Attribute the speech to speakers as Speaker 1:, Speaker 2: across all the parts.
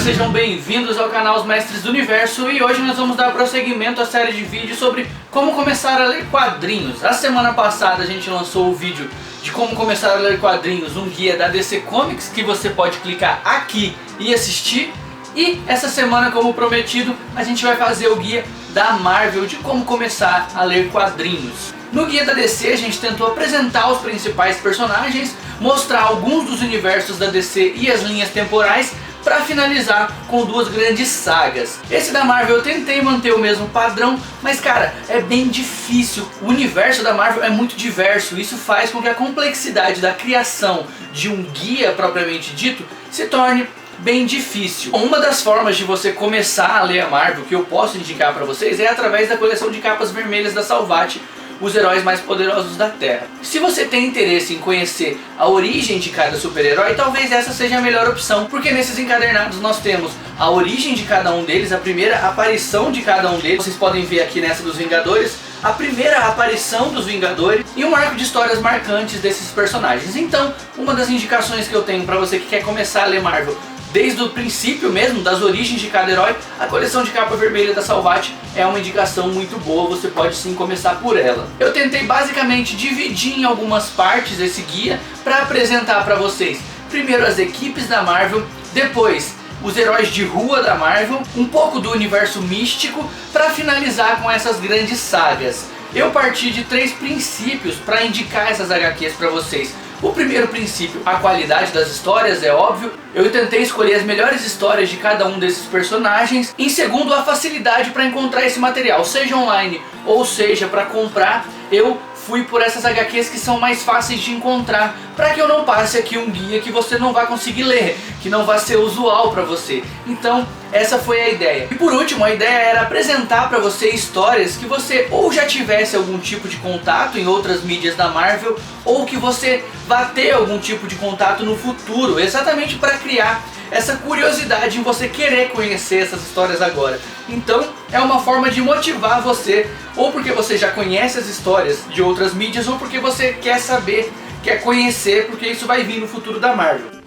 Speaker 1: sejam bem-vindos ao canal Os Mestres do Universo e hoje nós vamos dar prosseguimento à série de vídeos sobre como começar a ler quadrinhos. A semana passada a gente lançou o vídeo de como começar a ler quadrinhos, um guia da DC Comics que você pode clicar aqui e assistir. E essa semana, como prometido, a gente vai fazer o guia da Marvel de como começar a ler quadrinhos. No guia da DC a gente tentou apresentar os principais personagens, mostrar alguns dos universos da DC e as linhas temporais, para finalizar com duas grandes sagas. Esse da Marvel eu tentei manter o mesmo padrão, mas cara, é bem difícil. O universo da Marvel é muito diverso, isso faz com que a complexidade da criação de um guia propriamente dito se torne bem difícil. Uma das formas de você começar a ler a Marvel que eu posso indicar para vocês é através da coleção de capas vermelhas da Salvat, os heróis mais poderosos da Terra. Se você tem interesse em conhecer a origem de cada super-herói, talvez essa seja a melhor opção, porque nesses encadernados nós temos a origem de cada um deles, a primeira aparição de cada um deles. Vocês podem ver aqui nessa dos Vingadores, a primeira aparição dos Vingadores e um arco de histórias marcantes desses personagens. Então, uma das indicações que eu tenho para você que quer começar a ler Marvel desde o princípio mesmo, das origens de cada herói, a coleção de capa vermelha da Salvat é uma indicação muito boa, você pode sim começar por ela. Eu tentei basicamente dividir em algumas partes esse guia para apresentar para vocês primeiro as equipes da Marvel, depois os heróis de rua da Marvel, um pouco do universo místico, para finalizar com essas grandes sagas. Eu parti de 3 princípios para indicar essas HQs para vocês. O primeiro princípio, a qualidade das histórias, é óbvio. Eu tentei escolher as melhores histórias de cada um desses personagens. Em segundo, a facilidade para encontrar esse material, seja online ou seja para comprar. Eu fui por essas HQs que são mais fáceis de encontrar, para que eu não passe aqui um guia que você não vai conseguir ler, que não vai ser usual para você. Então essa foi a ideia. E por último, a ideia era apresentar para você histórias que você ou já tivesse algum tipo de contato em outras mídias da Marvel, ou que você vá ter algum tipo de contato no futuro, exatamente para criar essa curiosidade em você querer conhecer essas histórias agora. Então é uma forma de motivar você, ou porque você já conhece as histórias de outras mídias, ou porque você quer saber, quer conhecer, porque isso vai vir no futuro da Marvel.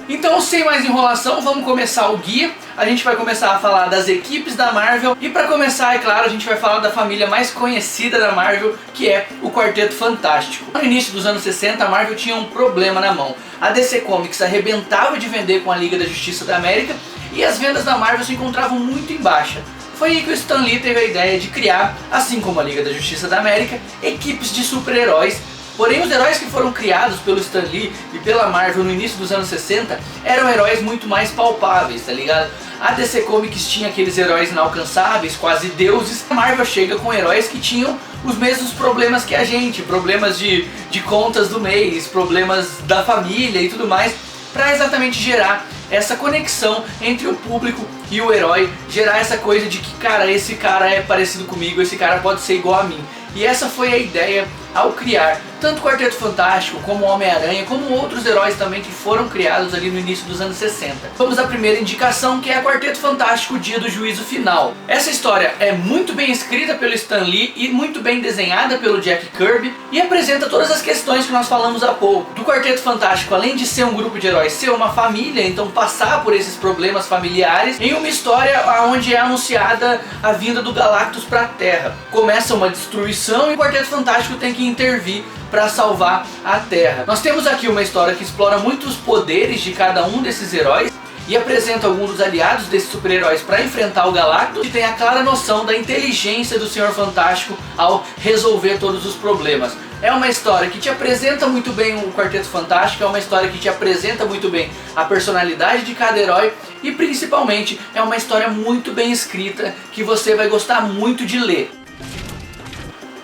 Speaker 1: Então, sem mais enrolação, vamos começar o guia. A gente vai começar a falar das equipes da Marvel. E para começar, é claro, a gente vai falar da família mais conhecida da Marvel, que é o Quarteto Fantástico. No início dos anos 60, a Marvel tinha um problema na mão. A DC Comics arrebentava de vender com a Liga da Justiça da América e as vendas da Marvel se encontravam muito em baixa. Foi aí que o Stan Lee teve a ideia de criar, assim como a Liga da Justiça da América, equipes de super-heróis. Porém, os heróis que foram criados pelo Stan Lee e pela Marvel no início dos anos 60 eram heróis muito mais palpáveis, tá ligado? A DC Comics tinha aqueles heróis inalcançáveis, quase deuses. A Marvel chega com heróis que tinham os mesmos problemas que a gente, problemas de contas do mês, problemas da família e tudo mais, para exatamente gerar essa conexão entre o público e o herói, gerar essa coisa de que, cara, esse cara é parecido comigo, esse cara pode ser igual a mim. E essa foi a ideia ao criar tanto o Quarteto Fantástico como o Homem-Aranha, como outros heróis também que foram criados ali no início dos anos 60. Vamos à primeira indicação, que é a Quarteto Fantástico, o Dia do Juízo Final. Essa história é muito bem escrita pelo Stan Lee e muito bem desenhada pelo Jack Kirby e apresenta todas as questões que nós falamos há pouco. Do Quarteto Fantástico, além de ser um grupo de heróis, ser uma família, então passar por esses problemas familiares em uma história onde é anunciada a vinda do Galactus para a Terra. Começa uma destruição e o Quarteto Fantástico tem que intervir para salvar a Terra. Nós temos aqui uma história que explora muito os poderes de cada um desses heróis e apresenta alguns dos aliados desses super-heróis para enfrentar o Galactus, e tem a clara noção da inteligência do Senhor Fantástico ao resolver todos os problemas. É uma história que te apresenta muito bem o Quarteto Fantástico, é uma história que te apresenta muito bem a personalidade de cada herói e principalmente é uma história muito bem escrita que você vai gostar muito de ler.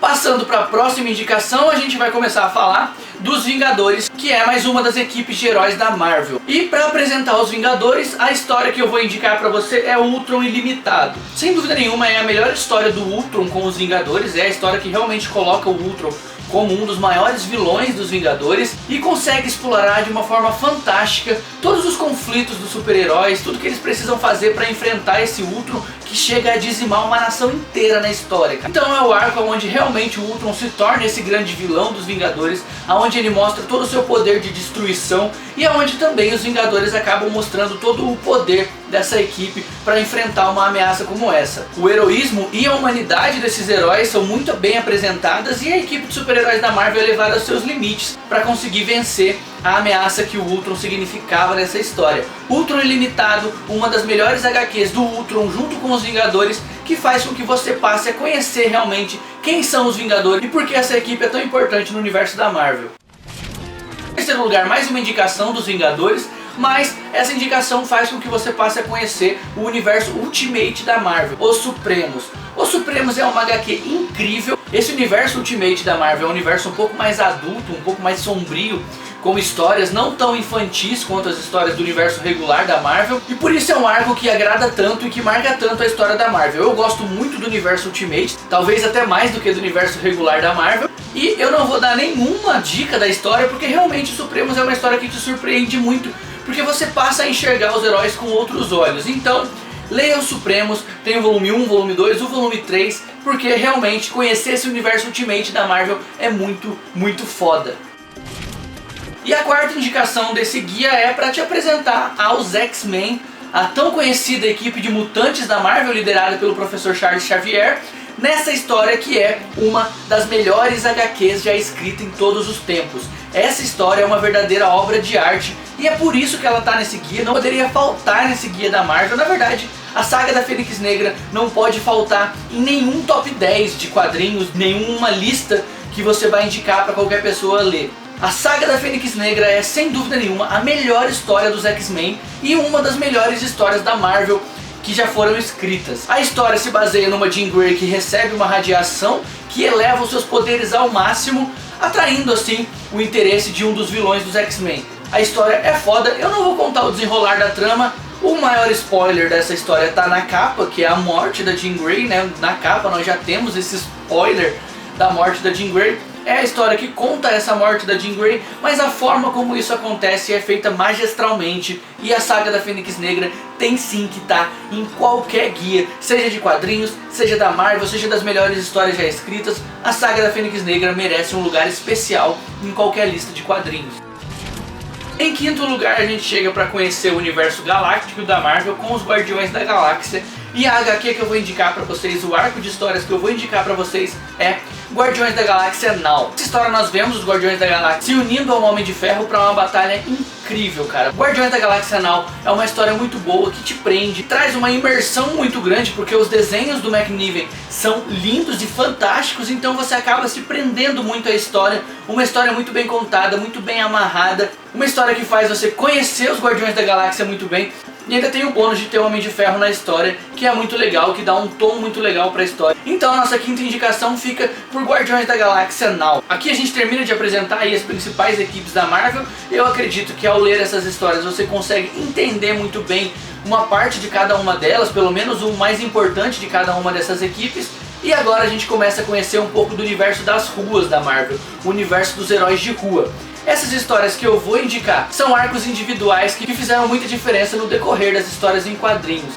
Speaker 1: Passando para a próxima indicação, a gente vai começar a falar dos Vingadores, que é mais uma das equipes de heróis da Marvel. E para apresentar os Vingadores, a história que eu vou indicar para você é o Ultron Ilimitado. Sem dúvida nenhuma, é a melhor história do Ultron com os Vingadores, é a história que realmente coloca o Ultron como um dos maiores vilões dos Vingadores e consegue explorar de uma forma fantástica todos os conflitos dos super-heróis, tudo que eles precisam fazer para enfrentar esse Ultron que chega a dizimar uma nação inteira na história, cara. Então é o arco onde realmente o Ultron se torna esse grande vilão dos Vingadores, onde onde ele mostra todo o seu poder de destruição e aonde também os Vingadores acabam mostrando todo o poder dessa equipe para enfrentar uma ameaça como essa. O heroísmo e a humanidade desses heróis são muito bem apresentadas e a equipe de super-heróis da Marvel é levada aos seus limites para conseguir vencer a ameaça que o Ultron significava nessa história. Ultron Ilimitado, uma das melhores HQs do Ultron junto com os Vingadores, que faz com que você passe a conhecer realmente quem são os Vingadores e por que essa equipe é tão importante no universo da Marvel. Em terceiro lugar, mais uma indicação dos Vingadores, mas essa indicação faz com que você passe a conhecer o universo Ultimate da Marvel, Os Supremos. Os Supremos é uma HQ incrível. Esse universo Ultimate da Marvel é um universo um pouco mais adulto, um pouco mais sombrio, com histórias não tão infantis quanto as histórias do universo regular da Marvel, e por isso é um arco que agrada tanto e que marca tanto a história da Marvel. Eu gosto muito do universo Ultimate, talvez até mais do que do universo regular da Marvel, e eu não vou dar nenhuma dica da história, porque realmente Supremos é uma história que te surpreende muito, porque você passa a enxergar os heróis com outros olhos. Então, leia os Supremos, tem o volume 1, o volume 2, o volume 3, porque realmente conhecer esse universo Ultimate da Marvel é muito, muito foda. E a quarta indicação desse guia é para te apresentar aos X-Men, a tão conhecida equipe de mutantes da Marvel liderada pelo professor Charles Xavier, nessa história que é uma das melhores HQs já escrita em todos os tempos. Essa história é uma verdadeira obra de arte e é por isso que ela está nesse guia, não poderia faltar nesse guia da Marvel. Na verdade, a saga da Fênix Negra não pode faltar em nenhum top 10 de quadrinhos, nenhuma lista que você vai indicar para qualquer pessoa ler. A saga da Fênix Negra é, sem dúvida nenhuma, a melhor história dos X-Men e uma das melhores histórias da Marvel que já foram escritas. A história se baseia numa Jean Grey que recebe uma radiação que eleva os seus poderes ao máximo, atraindo assim o interesse de um dos vilões dos X-Men. A história é foda, eu não vou contar o desenrolar da trama. O maior spoiler dessa história está na capa, que é a morte da Jean Grey, né? Na capa nós já temos esse spoiler da morte da Jean Grey. É a história que conta essa morte da Jean Grey, mas a forma como isso acontece é feita magistralmente, e a saga da Fênix Negra tem sim que estar em qualquer guia, seja de quadrinhos, seja da Marvel, seja das melhores histórias já escritas. A saga da Fênix Negra merece um lugar especial em qualquer lista de quadrinhos. Em quinto lugar, a gente chega para conhecer o universo galáctico da Marvel com os Guardiões da Galáxia. E a HQ que eu vou indicar para vocês, o arco de histórias que eu vou indicar para vocês é Guardiões da Galáxia Now. Nessa história nós vemos os Guardiões da Galáxia se unindo ao Homem de Ferro para uma batalha incrível, cara. Guardiões da Galáxia Now é uma história muito boa, que te prende, traz uma imersão muito grande, porque os desenhos do McNiven são lindos e fantásticos, então você acaba se prendendo muito à história. Uma história muito bem contada, muito bem amarrada, uma história que faz você conhecer os Guardiões da Galáxia muito bem. E ainda tem o bônus de ter o Homem de Ferro na história, que é muito legal, que dá um tom muito legal pra história. Então a nossa quinta indicação fica por Guardiões da Galáxia Now. Aqui a gente termina de apresentar aí as principais equipes da Marvel. Eu acredito que ao ler essas histórias você consegue entender muito bem uma parte de cada uma delas, pelo menos o mais importante de cada uma dessas equipes. E agora a gente começa a conhecer um pouco do universo das ruas da Marvel, o universo dos heróis de rua. Essas histórias que eu vou indicar são arcos individuais que fizeram muita diferença no decorrer das histórias em quadrinhos.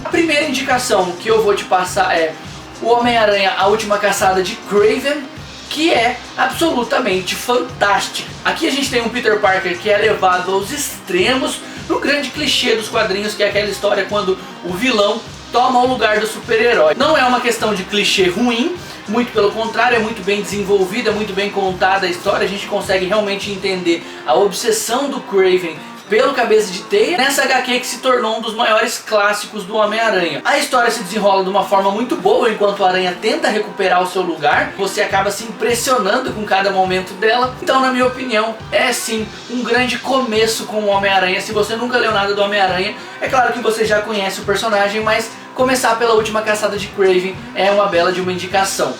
Speaker 1: A primeira indicação que eu vou te passar é o Homem-Aranha, A Última Caçada de Kraven, que é absolutamente fantástico. Aqui a gente tem um Peter Parker que é levado aos extremos no grande clichê dos quadrinhos, que é aquela história quando o vilão toma o lugar do super-herói. Não é uma questão de clichê ruim, muito pelo contrário, é muito bem desenvolvida, é muito bem contada a história. A gente consegue realmente entender a obsessão do Kraven pelo Cabeça de Teia nessa HQ que se tornou um dos maiores clássicos do Homem-Aranha. A história se desenrola de uma forma muito boa enquanto o Aranha tenta recuperar o seu lugar. Você acaba se impressionando com cada momento dela. Então, na minha opinião, é sim um grande começo com o Homem-Aranha. Se você nunca leu nada do Homem-Aranha, é claro que você já conhece o personagem, mas começar pela Última Caçada de Kraven é uma bela de uma indicação.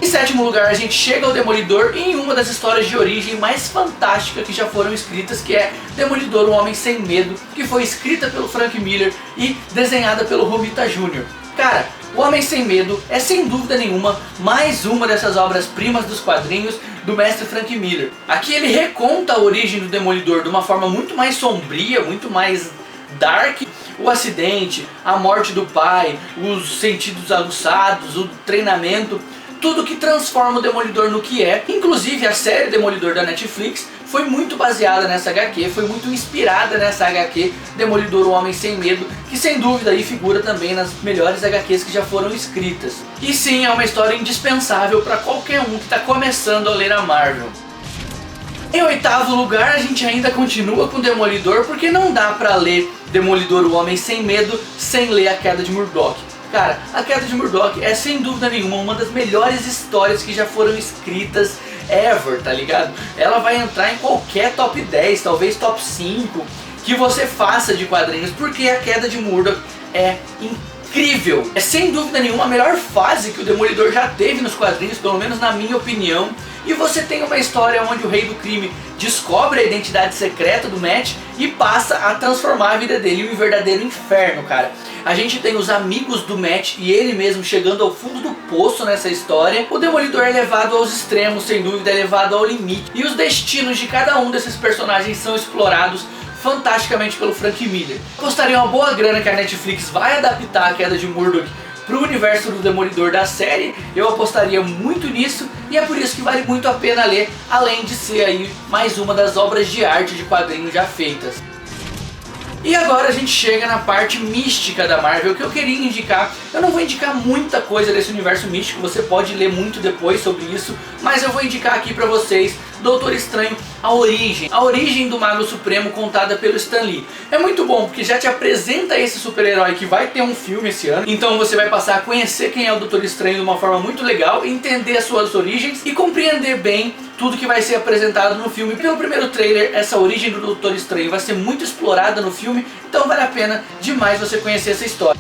Speaker 1: Em sétimo lugar, a gente chega ao Demolidor em uma das histórias de origem mais fantásticas que já foram escritas, que é Demolidor, um Homem Sem Medo, que foi escrita pelo Frank Miller e desenhada pelo Romita Jr. Cara, o Homem Sem Medo é sem dúvida nenhuma mais uma dessas obras-primas dos quadrinhos do mestre Frank Miller. Aqui ele reconta a origem do Demolidor de uma forma muito mais sombria, muito mais dark. O acidente, a morte do pai, os sentidos aguçados, o treinamento, tudo que transforma o Demolidor no que é. Inclusive a série Demolidor da Netflix foi muito baseada nessa HQ, foi muito inspirada nessa HQ, Demolidor o Homem Sem Medo, que sem dúvida aí figura também nas melhores HQs que já foram escritas. E sim, é uma história indispensável para qualquer um que está começando a ler a Marvel. Em oitavo lugar, a gente ainda continua com Demolidor, porque não dá pra ler Demolidor o Homem Sem Medo sem ler A Queda de Murdock. Cara, A Queda de Murdock é sem dúvida nenhuma uma das melhores histórias que já foram escritas ever, tá ligado? Ela vai entrar em qualquer top 10, talvez top 5 que você faça de quadrinhos, porque A Queda de Murdock é incrível. É sem dúvida nenhuma a melhor fase que o Demolidor já teve nos quadrinhos, pelo menos na minha opinião. E você tem uma história onde o Rei do Crime descobre a identidade secreta do Matt e passa a transformar a vida dele em um verdadeiro inferno, cara. A gente tem os amigos do Matt e ele mesmo chegando ao fundo do poço nessa história. O Demolidor é levado aos extremos, sem dúvida é levado ao limite. E os destinos de cada um desses personagens são explorados fantasticamente pelo Frank Miller. Apostaria uma boa grana que a Netflix vai adaptar A Queda de Murdock para o universo do Demolidor da série. Eu apostaria muito nisso e é por isso que vale muito a pena ler, além de ser aí mais uma das obras de arte de quadrinhos já feitas. E agora a gente chega na parte mística da Marvel que eu queria indicar. Eu não vou indicar muita coisa desse universo místico, você pode ler muito depois sobre isso, mas eu vou indicar aqui pra vocês Doutor Estranho, a origem do Mago Supremo contada pelo Stan Lee. É muito bom porque já te apresenta esse super-herói que vai ter um filme esse ano, então você vai passar a conhecer quem é o Doutor Estranho de uma forma muito legal, entender as suas origens e compreender bem tudo que vai ser apresentado no filme. Pelo primeiro trailer, essa origem do Doutor Estranho vai ser muito explorada no filme, então vale a pena demais você conhecer essa história.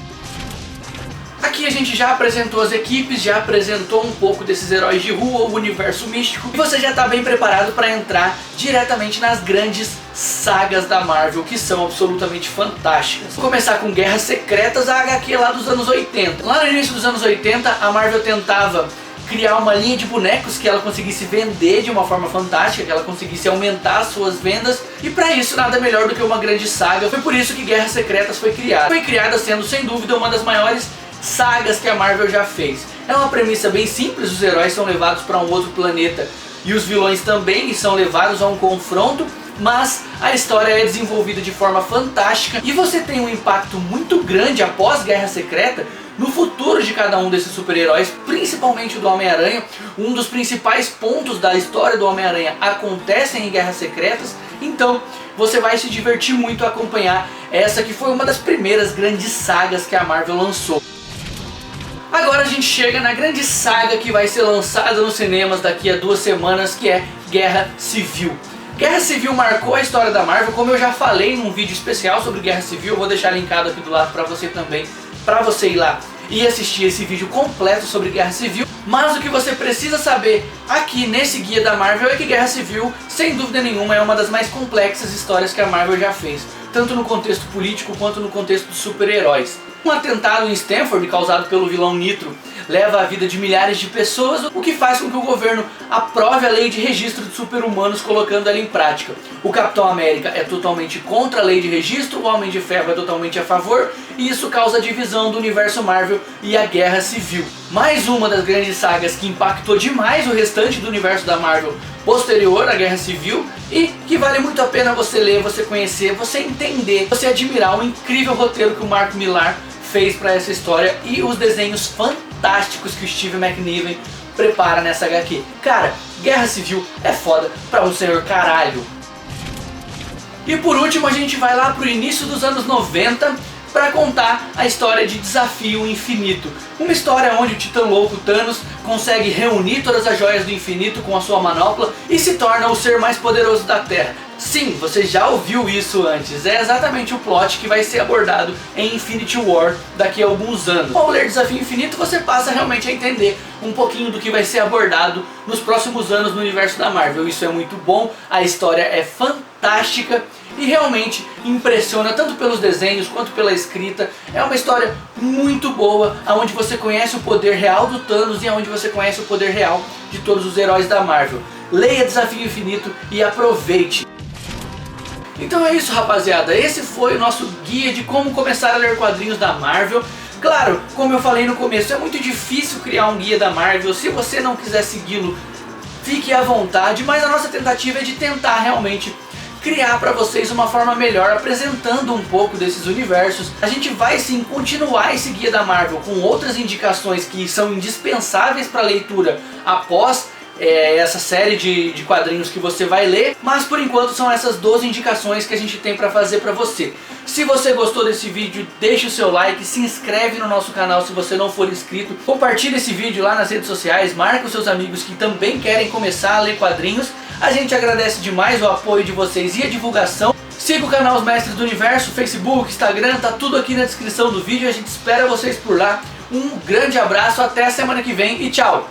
Speaker 1: Aqui a gente já apresentou as equipes, já apresentou um pouco desses heróis de rua, o universo místico, e você já está bem preparado para entrar diretamente nas grandes sagas da Marvel, que são absolutamente fantásticas. Vou começar com Guerras Secretas, a HQ lá dos anos 80. Lá no início dos anos 80, a Marvel tentava criar uma linha de bonecos que ela conseguisse vender de uma forma fantástica, que ela conseguisse aumentar as suas vendas, e para isso nada melhor do que uma grande saga. Foi por isso que Guerras Secretas foi criada. Foi criada sendo sem dúvida uma das maiores sagas que a Marvel já fez. É uma premissa bem simples, os heróis são levados para um outro planeta e os vilões também são levados a um confronto, mas a história é desenvolvida de forma fantástica e você tem um impacto muito grande após Guerra Secreta no futuro de cada um desses super-heróis, principalmente o do Homem-Aranha. Um dos principais pontos da história do Homem-Aranha acontecem em Guerras Secretas, então você vai se divertir muito a acompanhar essa que foi uma das primeiras grandes sagas que a Marvel lançou. Agora a gente chega na grande saga que vai ser lançada nos cinemas daqui a 2 semanas, que é Guerra Civil. Guerra Civil marcou a história da Marvel, como eu já falei num vídeo especial sobre Guerra Civil, eu vou deixar linkado aqui do lado para você também, para você ir lá e assistir esse vídeo completo sobre Guerra Civil. Mas o que você precisa saber aqui nesse guia da Marvel é que Guerra Civil, sem dúvida nenhuma, é uma das mais complexas histórias que a Marvel já fez, tanto no contexto político quanto no contexto dos super-heróis. Um atentado em Stanford causado pelo vilão Nitro leva a vida de milhares de pessoas, o que faz com que o governo aprove a lei de registro de super-humanos, colocando ela em prática. O Capitão América é totalmente contra a lei de registro, o Homem de Ferro é totalmente a favor, e isso causa a divisão do universo Marvel e a Guerra Civil. Mais uma das grandes sagas que impactou demais o restante do universo da Marvel posterior à Guerra Civil e que vale muito a pena você ler, você conhecer, você entender, você admirar o incrível roteiro que o Mark Millar fez para essa história e os desenhos fantásticos que o Steve McNiven prepara nessa HQ. Cara, Guerra Civil é foda pra um senhor caralho. E por último a gente vai lá pro início dos anos 90 para contar a história de Desafio Infinito. Uma história onde o Titã Louco Thanos consegue reunir todas as joias do infinito com a sua manopla e se torna o ser mais poderoso da Terra. Sim, você já ouviu isso antes, é exatamente o plot que vai ser abordado em Infinity War daqui a alguns anos. Ao ler Desafio Infinito você passa realmente a entender um pouquinho do que vai ser abordado nos próximos anos no universo da Marvel. Isso é muito bom, a história é fantástica e realmente impressiona tanto pelos desenhos quanto pela escrita. É uma história muito boa, onde você conhece o poder real do Thanos e onde você conhece o poder real de todos os heróis da Marvel. Leia Desafio Infinito e aproveite! Então é isso, rapaziada, esse foi o nosso guia de como começar a ler quadrinhos da Marvel. Claro, como eu falei no começo, é muito difícil criar um guia da Marvel. Se você não quiser segui-lo, fique à vontade, mas a nossa tentativa é de tentar realmente criar para vocês uma forma melhor, apresentando um pouco desses universos. A gente vai sim continuar esse guia da Marvel com outras indicações que são indispensáveis para leitura após essa série de quadrinhos que você vai ler, mas por enquanto são essas 12 indicações que a gente tem para fazer para você. Se você gostou desse vídeo, deixe o seu like, se inscreve no nosso canal se você não for inscrito, compartilhe esse vídeo lá nas redes sociais, marque os seus amigos que também querem começar a ler quadrinhos. A gente agradece demais o apoio de vocês e a divulgação. Siga o canal Os Mestres do Universo, Facebook, Instagram, tá tudo aqui na descrição do vídeo. A gente espera vocês por lá. Um grande abraço, até a semana que vem e tchau!